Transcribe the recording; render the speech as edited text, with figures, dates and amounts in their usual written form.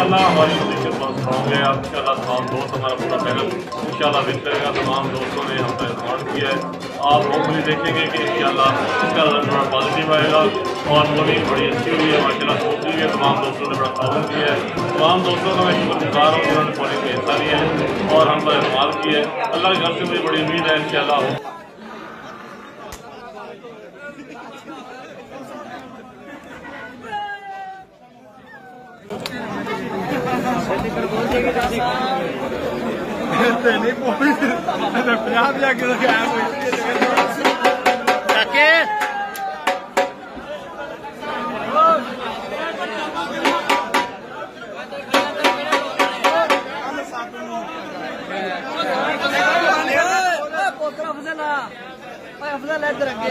इंशाल्लाह हमारी पोजीशन बहुत स्ट्रॉन्ग है। अब इंशाल्लाह तमाम दोस्त हमारा पूरा पैनल इंशाल्लाह विन करेगा। तमाम दोस्तों ने हम पर एतमाद किया है। आप होपफुली देखेंगे कि इंशाल्लाह इसका रिजल्ट बड़ा पॉजिटिव आएगा और वोटिंग बड़ी अच्छी हुई है माशाल्लाह, पहुँची हुई है। तमाम दोस्तों ने बड़ा ताउन किया है। तमाम दोस्तों का मैं शुक्रगुजार हूँ जिन्होंने पोलिंग में हिस्सा लिया है और हम पर एतमाद किया है। अल्लाह के घर से मुझे बड़ी उम्मीद है इंशाल्लाह। अफजल इधर अगे